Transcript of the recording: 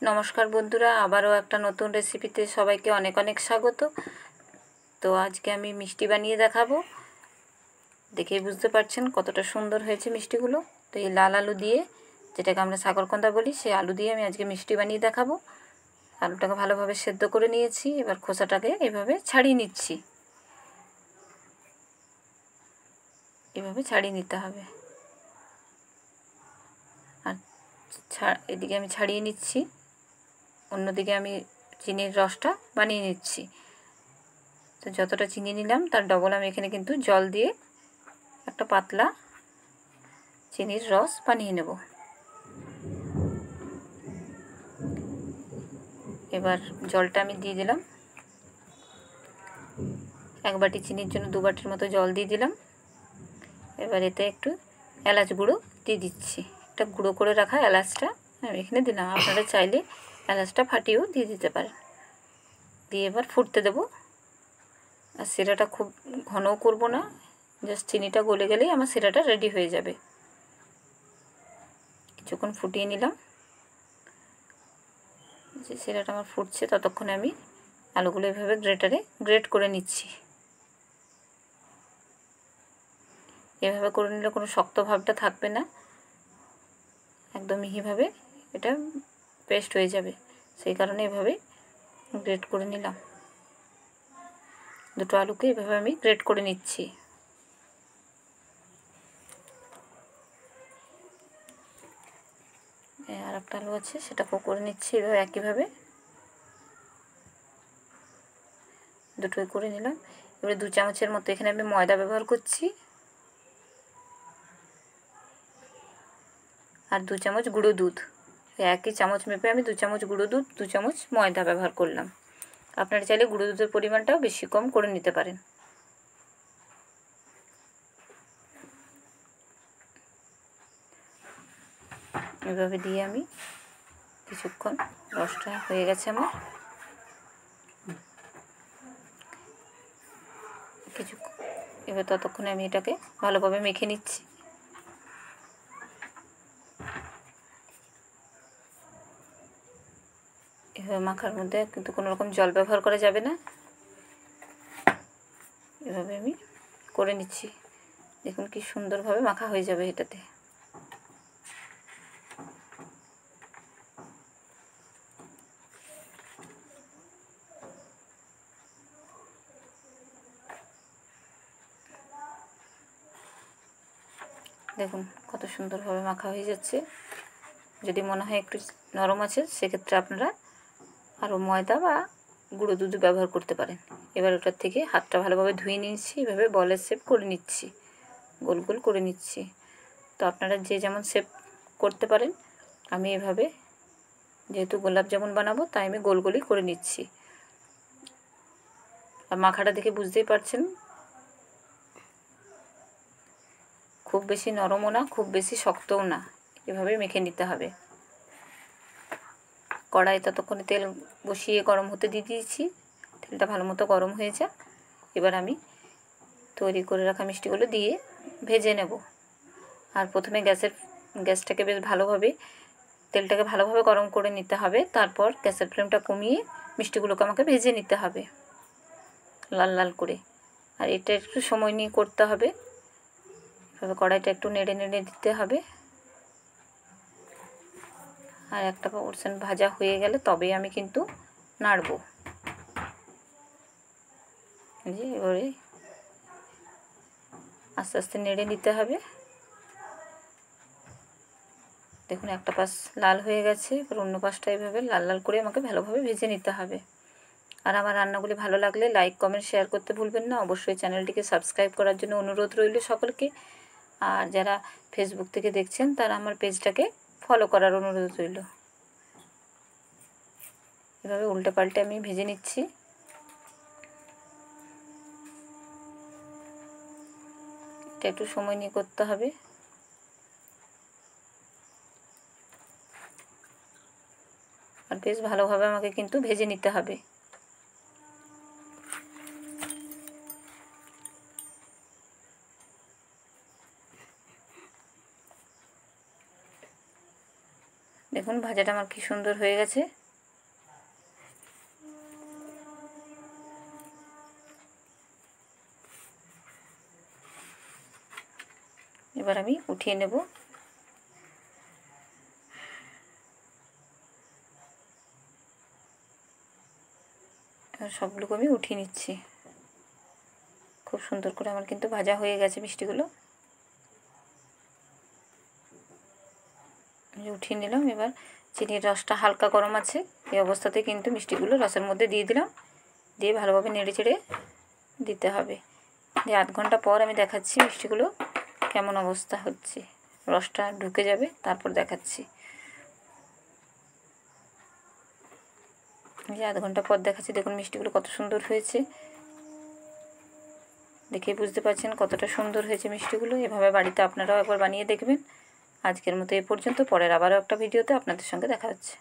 নমস্কার বন্ধুরা, আবারও একটা নতুন রেসিপিতে সবাইকে অনেক অনেক স্বাগত। তো আজকে আমি মিষ্টি বানিয়ে দেখাবো। দেখেই বুঝতে পারছেন কতটা সুন্দর হয়েছে মিষ্টিগুলো। তো এই লাল আলু দিয়ে, যেটাকে আমরা সাগরকন্দা বলি, সেই আলু দিয়ে আমি আজকে মিষ্টি বানিয়ে দেখাবো। আলুটাকে ভালোভাবে সেদ্ধ করে নিয়েছি, এবার খোসাটাকে এভাবে ছাড়িয়ে নিচ্ছি। এভাবে ছাড়িয়ে নিতে হবে। আর এদিকে আমি ছাড়িয়ে নিচ্ছি, অন্যদিকে আমি চিনির রসটা বানিয়ে নিচ্ছি। তো যতটা চিনি নিলাম তার ডবল আমি এখানে কিন্তু জল দিয়ে একটা পাতলা চিনির রস বানিয়ে নেব। এবার জলটা আমি দিয়ে দিলাম, এক বাটি চিনির জন্য 2 বাটির মতো জল দিয়ে দিলাম। এবার এতে একটু এলাচ গুঁড়ো দিয়ে দিচ্ছি। একটা গুঁড়ো করে রাখা এলাচটা আমি এখানে দিলাম, আপনারা চাইলে এলাচটা ফাটিয়েও দিয়ে দিতে পারেন। দিয়ে এবার ফুটতে দেব। আর সিরাটা খুব ঘনও করব না, জাস্ট চিনিটা গলে গেলেই আমার সিরাটা রেডি হয়ে যাবে। কিছুক্ষণ ফুটিয়ে নিলাম। যে সিরাটা আমার ফুটছে ততক্ষণে আমি আলুগুলো এভাবে গ্রেটারে গ্রেট করে নিচ্ছি। এভাবে করে নিলে কোনো শক্ত ভাবটা থাকবে না, একদম মিহিভাবে এটা পেস্ট হয়ে যাবে। সেই কারণে এভাবে গ্রেট করে নিলাম। দুটো আলুকে এভাবে আমি গ্রেট করে নিচ্ছি। আর একটা আলু আছে, সেটাকেও করে নিচ্ছি এভাবে একইভাবে। দুটোই করে নিলাম। এবারে 2 চামচের মতো এখানে আমি ময়দা ব্যবহার করছি, আর 2 চামচ গুঁড়ো দুধ। একই চামচ মেপে আমি 2 চামচ গুঁড়ো দুধ, 2 চামচ ময়দা ব্যবহার করলাম। আপনারা চাইলে গুঁড়ো দুধের পরিমাণটাও বেশি কম করে নিতে পারেন। এভাবে দিয়ে আমি কিছুক্ষণ, রসটা হয়ে গেছে আমার, কিছুক্ষণ এবার ততক্ষণে আমি এটাকে ভালোভাবে মেখে নিচ্ছি। এভাবে মাখার মধ্যে কিন্তু কোনো রকম জল ব্যবহার করা যাবে না। এভাবে আমি করে নিচ্ছি। দেখুন কি সুন্দরভাবে মাখা হয়ে যাবে এটাতে। দেখুন কত সুন্দরভাবে মাখা হয়ে যাচ্ছে। যদি মনে হয় একটু নরম আছে, সেক্ষেত্রে আপনারা আরও ময়দা বা গুঁড়ো দুধ ব্যবহার করতে পারেন। এবার ওটার থেকে হাতটা ভালোভাবে ধুয়ে নিচ্ছি, এভাবে বলের শেপ করে নিচ্ছি, গোল গোল করে নিচ্ছি। তো আপনারা যে যেমন শেপ করতে পারেন। আমি এভাবে, যেহেতু গোলাপ জামুন বানাবো, তাই আমি গোল গোলই করে নিচ্ছি। আর মাখাটা দেখে বুঝতেই পারছেন, খুব বেশি নরমও না, খুব বেশি শক্তও না। এভাবে মেখে নিতে হবে। কড়াই ততক্ষণে তেল বসিয়ে গরম হতে দিয়ে দিয়েছি। তেলটা ভালো মতো গরম হয়ে যায়। এবার আমি তৈরি করে রাখা মিষ্টিগুলো দিয়ে ভেজে নেব। আর প্রথমে গ্যাসটাকে বেশ ভালোভাবে, তেলটাকে ভালোভাবে গরম করে নিতে হবে। তারপর গ্যাসের ফ্লেমটা কমিয়ে মিষ্টিগুলোকে আমাকে ভেজে নিতে হবে লাল লাল করে। আর এটা একটু সময় নিয়ে করতে হবে। এভাবে কড়াইটা একটু নেড়ে নেড়ে দিতে হবে। আর একটা পোরশন ভাজা হয়ে গেলে তবেই আমি কিন্তু নাড়ব। যে এবারে আস্তে আস্তে নেড়ে নিতে হবে। দেখুন একটা পাশ লাল হয়ে গেছে, এবার অন্য পাশটা এভাবে লাল লাল করে আমাকে ভালোভাবে ভেজে নিতে হবে। আর আমার রান্নাগুলি ভালো লাগলে লাইক, কমেন্ট, শেয়ার করতে ভুলবেন না। অবশ্যই চ্যানেলটিকে সাবস্ক্রাইব করার জন্য অনুরোধ রইল সকলকে। আর যারা ফেসবুক থেকে দেখছেন, তারা আমার পেজটাকে ফলো করার অনুরোধ রইল। এভাবে উল্টে পাল্টে আমি ভেজে নিচ্ছি। এটা একটু সময় নিয়ে করতে হবে। আর বেশ ভালোভাবে আমাকে কিন্তু ভেজে নিতে হবে। দেখুন ভাজাটা আমার কি সুন্দর হয়ে গেছে। এবার আমি উঠিয়ে নেব। এবার সবগুলোকে আমি উঠিয়ে নিচ্ছি। খুব সুন্দর করে আমার কিন্তু ভাজা হয়ে গেছে মিষ্টিগুলো। উঠিয়ে নিলাম। এবার চিনির রসটা হালকা গরম আছে, এই অবস্থাতে কিন্তু মিষ্টিগুলো রসের মধ্যে দিয়ে দিলাম। দিয়ে ভালোভাবে নেড়ে চেড়ে দিতে হবে। দিয়ে আধ ঘন্টা পর আমি দেখাচ্ছি মিষ্টিগুলো কেমন অবস্থা হচ্ছে। রসটা ঢুকে যাবে, তারপর দেখাচ্ছি। এই আধ ঘন্টা পর দেখাচ্ছি। দেখুন মিষ্টিগুলো কত সুন্দর হয়েছে, দেখে বুঝতে পারছেন কতটা সুন্দর হয়েছে মিষ্টিগুলো। এভাবে বাড়িতে আপনারাও একবার বানিয়ে দেখবেন। আজকের মতো এ পর্যন্ত। পরের আবারও একটা ভিডিওতে আপনাদের সঙ্গে দেখা হচ্ছে।